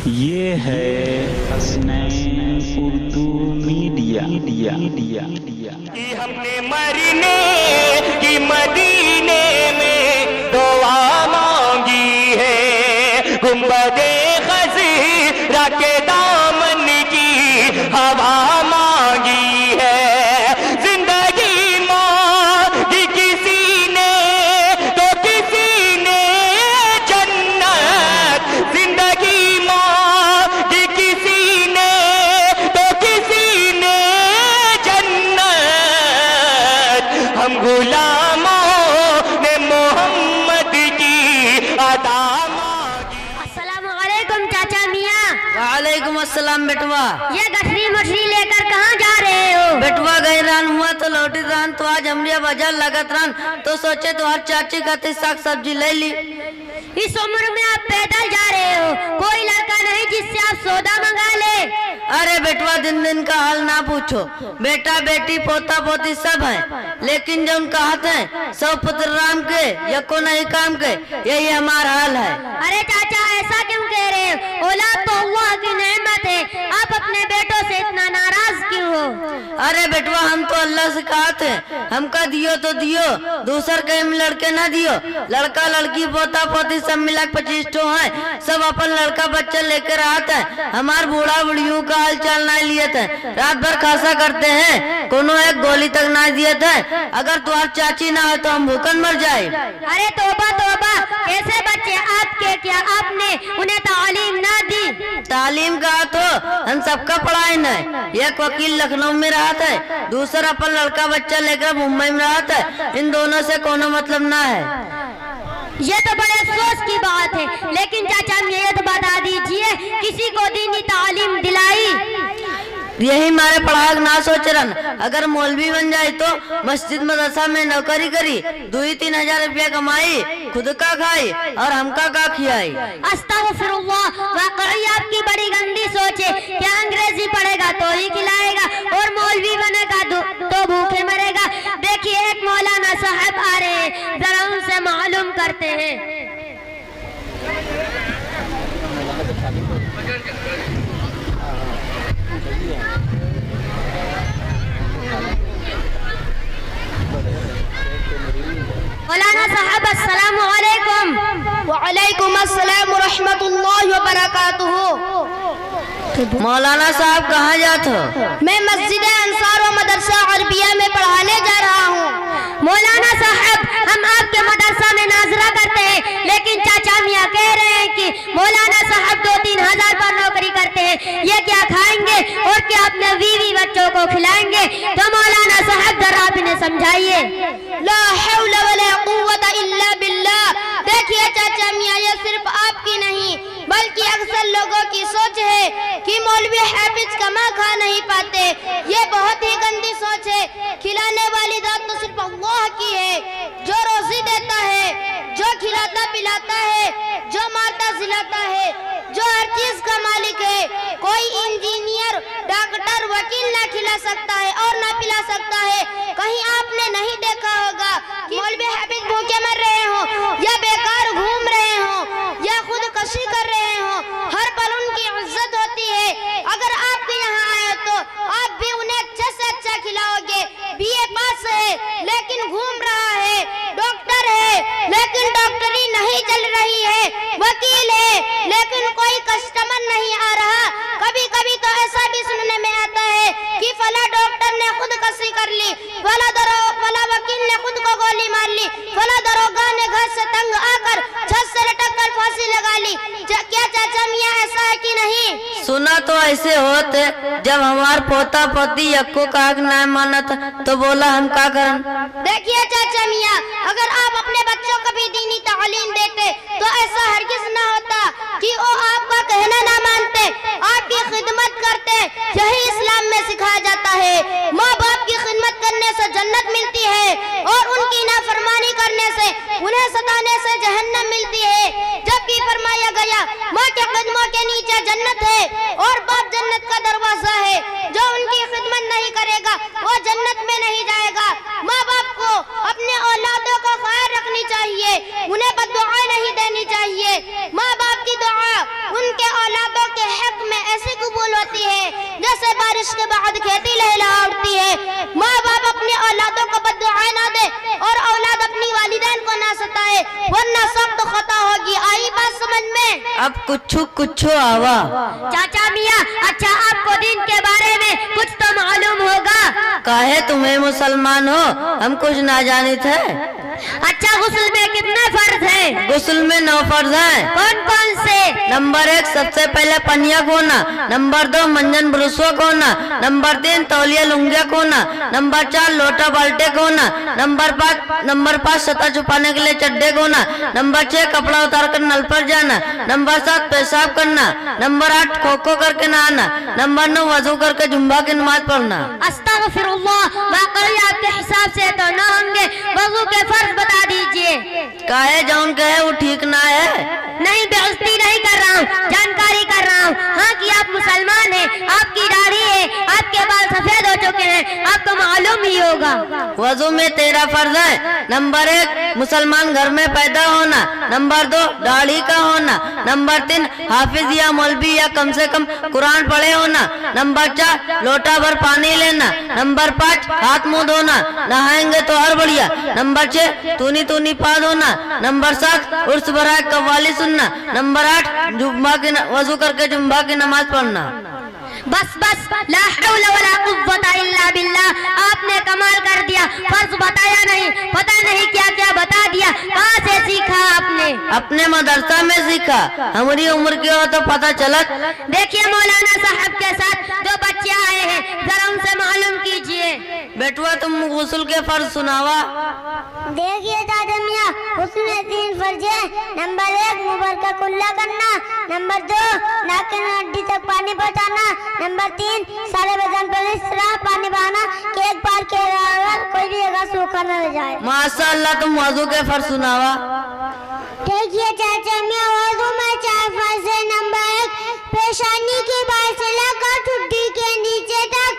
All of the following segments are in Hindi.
ये है हसनैन उर्दू मीडिया। कि हमने मरने की मदीने में दुआ मांगी है, गुंबदे खज़ीरा के दामन की हवा मांगी है। जिंदगी मांगी किसी ने तो किसी ने जन्नत, जिंदगी मांगी किसी ने तो किसी ने जन्नत। हम गुलामों ने मोहम्मद की अदा मांगी। अस्सलामुअलैकुम चाचा मियाँ। वालेकुम अस्सलाम बेटवा। ये गठरी मछली लेकर कहाँ जा रहे हो? बेटवा गई रान हुआ तो लौटी रान, तो आज हमरे बाजार लगत रान, तो सोचे तो हर चाची खातिर साग सब्जी ले ली। इस उम्र में आप पैदल जा रहे हो, कोई लड़का नहीं जिससे आप सौदा मंगा ले? अरे बेटवा दिन दिन का हाल ना पूछो, बेटा बेटी पोता पोती सब है, लेकिन जो उनका हाथ है सब पुत्र राम के या को नहीं काम के, यही हमारा हाल है। अरे चाचा ऐसा क्यों कह रहे हो? औलाद तो अल्लाह की नेमत है, आप अपने बेटों से इतना नाराज क्यों हो? अरे बेटवा हम तो अल्लाह से कहते हैं, हमका दियो तो दियो, दूसर कहीं में लड़के ना दियो। लड़का लड़की पोता पोती सब मिला 25 ठो है, सब अपन लड़का बच्चा लेकर आते हैं। हमार बूढ़ा बुढ़ियों का हाल चाल नहीं लिए थे, रात भर खासा करते हैं, कोनो एक गोली तक ना दिए थे। अगर तुम्हारी चाची ना हो तो हम भूखन मर जाए। अरे तौबा तौबा, कैसे बच्चे आपके, क्या आपने उन्हें तालीम ना दी? तालीम का तो हम सबका पढ़ाई नहीं। एक वकील लखनऊ में रहा था, दूसरा अपन लड़का बच्चा लेकर मुंबई में रहा था, इन दोनों से कोनो मतलब ना है। ये तो बड़े अफसोस की बात है, लेकिन चाचा मुझे तो बता दीजिए, किसी को दीनी तालीम दिलाई? यही हमारे पढ़ाक ना सोच रन, अगर मौलवी बन जाए तो मस्जिद मदरसा में नौकरी करी, 2-3 हजार रुपया कमाई, खुद का खाई और हमका का खिलाई। अस्तगफिरुल्लाह, वाकई आपकी बड़ी गंदी सोच है। क्या अंग्रेजी पढ़ेगा तो ही खिलाएगा और मौलवी बनेगा तो भूखे मरेगा? देखिए एक मौलाना साहब आ रहे हैं, जरा उनसे मालूम करते हैं। मौलाना साहब अस्सलाम वालेकुम। वालेकुम अस्सलाम व रहमतुल्लाहि व बरकातुहू। मौलाना साहब कहाँ जाते हो? मैं मस्जिद अंसार व मदरसा अरबिया में पढ़ाने जा रहा हूँ। मौलाना साहब हम आपके मदरसा में नाजरा करते हैं, लेकिन चाचा मियाँ कह रहे हैं कि मौलाना साहब 2-3 हजार पर नौकरी करते हैं, ये क्या खाएंगे और क्या अपने बीवी बच्चों को खिलाएंगे? तो मौलाना साहब जरा आप इन्हें समझाइए। ला हौला वला कुव्वता इल्ला बिल्लाह। देखिए चाचा मियाँ, ये सिर्फ आपकी नहीं बल्कि अक्सर लोगों की सोच है कि मौलवी हाफिज कमा खा नहीं पाते। ये बहुत ही गंदी सोच है। खिलाने वाली जात तो सिर्फ अल्लाह की है, जो रोजी देता है, जो खिलाता पिलाता है, जो मारता जिलाता है, जो हर चीज का मालिक है। कोई इंजीनियर डॉक्टर वकील ना खिला सकता है और ना पिला सकता है। कहीं आपने नहीं देखा होगा कि मौलवी हाफिज भूखे मर रहे हो या बेकार घूम रहे हो या खुदकशी कर रहे हो। हर पल उनकी इज्जत होती है। अगर आपके यहाँ आए तो आप भी उन्हें अच्छे से अच्छा खिलाओगे। बीए पास है लेकिन घूम रहा है, डॉक्टर है लेकिन डॉक्टरी नहीं चल रही है, वकील है लेकिन कोई कस्टमर नहीं आ रहा। कभी कभी तो ऐसा भी सुनने में आता है कि फला डॉक्टर ने खुदकशी कर ली, फला वकील ने खुद को गोली मार ली, फला दरोगा ने घर से तंग आकर छत से लटक कर फांसी लगा ली। क्या चाचा मियाँ ऐसा है कि नहीं? सुना तो ऐसे होते, जब हमार पोता पोती यक्को का हक ना मानत तो बोला हम का करन। देखिए चाचा मियाँ, अगर आप अपने बच्चों को भी दीनी तालीम देते तो ऐसा हरगिज ना होता कि वो आपका कहना ना मानते, आपकी खिदमत करते। यही इस्लाम में सिखाया जाता है। माँ बाप की खिदमत करने से जन्नत मिलती है और उनकी नाफरमानी करने से, उन्हें सताने से जहन्नम मिलती है। जबकि फरमाया गया माँ के कदमों के नीचे जन्नत है और बाप जन्नत का दरवाजा है। जो उनकी खिदमत नहीं करेगा वो जन्नत में नहीं जाएगा। माँ बाप को अपने औलादों को ख्याल रखनी चाहिए, उन्हें बद्दुआ नहीं देनी चाहिए। माँ बाप की दुआ उनके औलादों के मकबूल होती है। जैसे बारिश के बाद खेती लहला उठती है। माँ बाप अपने औलादों को बद्दुआएं ना दे और औलाद अपनी वालिदैन को ना सताए, वरना सख्त खता होगी। आई बात समझ में? अब कुछ आवा। चाचा मियाँ, अच्छा आपको दीन के बारे में कुछ तो मालूम होगा। काहे तुम्हें मुसलमान हो, हम कुछ ना जानित है। अच्छा गुस्ल में कितने फर्ज हैं? गुस्ल में 9 फर्ज हैं। कौन कौन से? नंबर 1 सबसे पहले पनिया खोना, नंबर 2 मंजन ब्रुसो खोना, नंबर 3 तौलिया लुंगिया खोना, नंबर 4 लोटा बाल्टे खोना, नंबर 5 सता छुपाने के लिए चड्डे खोना, नंबर 6 कपड़ा उतार कर नल पर जाना, नंबर 7 पेशाब करना, नंबर 8 खो करके नहाना, नंबर 9 वजू करके जुम्बा की नमाज पढ़ना। अस्तगफिरुल्लाह, वाकई आपके हिसाब से तो ना होंगे। वजू के फर्ज बता दीजिए। काहे जौन कहे वो ठीक ना है। नहीं, बेइज्जती नहीं कर रहा हूँ, जानकारी कर रहा हूँ। हाँ कि आप मुसलमान हैं, आपकी दाढ़ी है, आपके बाल सफेद हो चुके हैं, आपको मालूम ही होगा। वजू में 13 फर्ज है। नंबर 1 मुसलमान घर में पैदा होना, नंबर 2 दाढ़ी का होना, नंबर 3 हाफिज या मौलवी या कम से कम कुरान पढ़े होना, नंबर 4 लोटा भर पानी लेना, नंबर 5 हाथ मुंह धोना, नहाएंगे तो और बढ़िया, नंबर 6 तूनी पाद होना, नंबर 7 उर्स बराए कव्वाली सुनना, नंबर 8 जुम्मा की वजू करके जुम्मा की नमाज पढ़ना। बस ला हौला वला कुव्वता इल्ला बिल्लाह, आपने कमाल कर दिया। फर्ज बताया नहीं, पता नहीं क्या क्या बता दिया। कहाँ से सीखा आपने? अपने मदरसा में सीखा। हमारी उम्र की हो तो पता चलत। देखिए मौलाना साहब के साथ 2 बच्चे आए हैं, जरा उनसे मालूम कीजिए। बेटुआ तुम गुस्ल के फर्ज सुनावा। देखिए चाचा मियाँ, उसमें 3 फर्ज है। नंबर 1 मुबार का कुल्ला करना, नंबर 2 नाक की हड्डी तक पानी पहुँचाना, नंबर 3 सारे बदन पर इस तरह पानी बहाना कि एक बार के अलावा कोई भी जगह सूखा न रह जाए। माशाअल्लाह, तुम वजू के फर्ज सुनावा। देखिए चाचा मियाँ, वजू में 4 फर्ज है। नंबर 1 पेशानी की बाल से लेकर ठुड्डी के नीचे तक,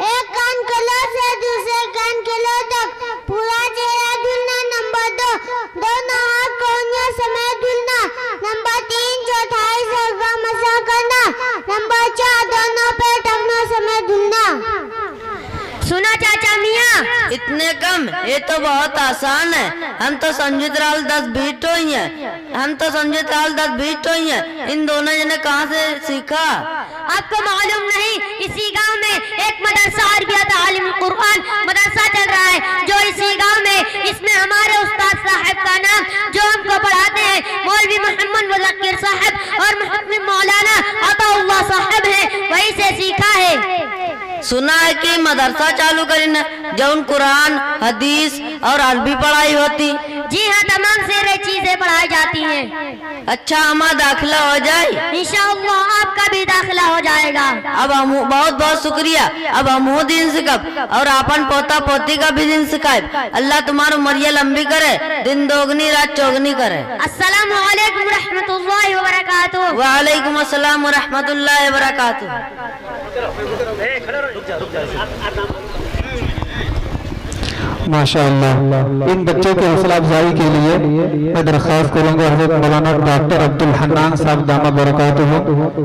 एक कान कलो से दूसरे कान कलो तक पूरा चेहरा धुलना। नंबर 2 दोनों हाथ कोहनियों समेत धुलना। नंबर 3 चौथाई से मसा करना। नंबर 4 दोनों पैर टखनों समेत धुलना। सुना चाचा मियाँ? इतने कम? ये तो बहुत आसान है। हम तो समझित राहुल 10-20 ही है। इन दोनों जने कहाँ से सीखा? आपको मालूम नहीं, इसी गांव में एक मदरसा अरबिया तालीम कुरान मदरसा चल रहा है, जो इसी गांव में, इसमें हमारे उस्ताद साहब का नाम जो हमको पढ़ाते हैं मौलवी मोहम्मद मुज़क्किर साहब और मोहम्मद मौलाना अताउल्लाह साहब हैं, वहीं से सीखा है। सुना है कि मदरसा चालू करी न, जौन कुरान हदीस और अरबी पढ़ाई होती। जी हाँ, तमाम सारी चीजें पढ़ाई जाती हैं। अच्छा, हमारा दाखिला हो जाए? इंशाअल्लाह आपका भी दाखिला हो जाएगा। अब हम बहुत बहुत शुक्रिया। अब हम दिन सिखब और अपन पोता पोती का भी दिन सिखाए। अल्लाह तुम्हारी उम्र लंबी करे, दिन दोगुनी रात चौगुनी करे। अस्सलामु अलैकुम रहमतुल्लाहि व बरकातुहू। वालेकुम अस्सलाम व रहमतुल्लाहि व बरकातुहू। माशाअल्लाह, इन बच्चों की हौसला अफजाई के लिए मैं दरख्वास्त करूंगा हज़रत मौलाना डॉक्टर अब्दुल हन्नान साहब दामा बरकातुहू,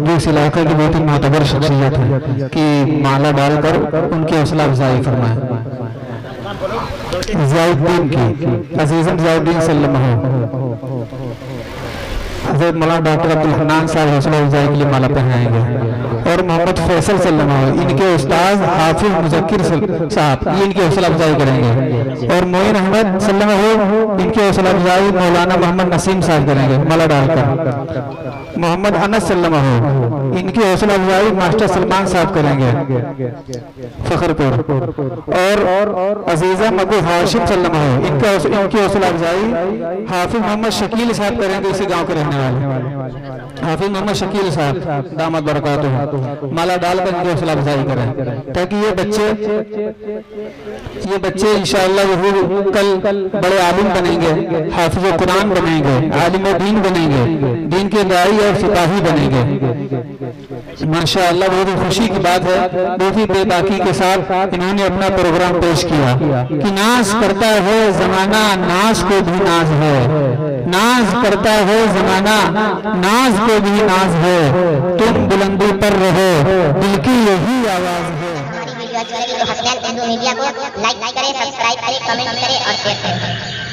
जो इस इलाके की बहुत ही मोतबर शख्सियत है, कि माला डालकर उनकी हौसला अफजाई फरमाएं। ज़ियाउद्दीन की अजीज़म ज़ियाउद्दीन सल्लल्लाहु हज़रत मौलाना डॉक्टर अब्दुल हन्नान साहब हौसला अफजाई के लिए माला पहनाएंगे। और मोहम्मद फैसल सल्लल्लाहु इनके उस्ताद हाफिज मुज़क्किर साहब ये इनकी हौसला अफजाई करेंगे। और मोइन अहमद सल्लल्लाहु इनकी हौसला अफजाई मौलाना मोहम्मद नसीम साहब करेंगे माला डालकर। मोहम्मद अनस सल्लल्लाहु इनकी हौसला अफजाई मास्टर सलमान साहब करेंगे फखरपुर। और अजीजा मबू हाशिम सल्लल्लाहु इनकी हौसला अफजाई हाफिज मोहम्मद शकील साहब करेंगे, इसी गाँव के रहने वाले हाफिज मोहम्मद शकील साहब दामद बरकातुहू। माला डालकर इनकी हौसला अफजाई करें, ताकि ये बच्चे इंशाअल्लाह कल बड़े आलिम बनेंगे, हाफिज कुरान बनेंगे, आलिम दीन बनेंगे, दीन के दाई और सिपाही बनेंगे। माशाअल्लाह, बहुत ही खुशी की बात है। बहुत ही बेबाकी के साथ इन्होंने अपना प्रोग्राम पेश किया कि नाज करता है जमाना, नाज को भी नाज है, नाज करता है जमाना, नाज को भी नाज है, तुम बुलंदी पर रहो, दिल की यही आवाज है। हमारी वीडियो अच्छी लगी तो हसनैन उर्दू मीडिया को लाइक करें, सब्सक्राइब करें, कमेंट करें और शेयर करें।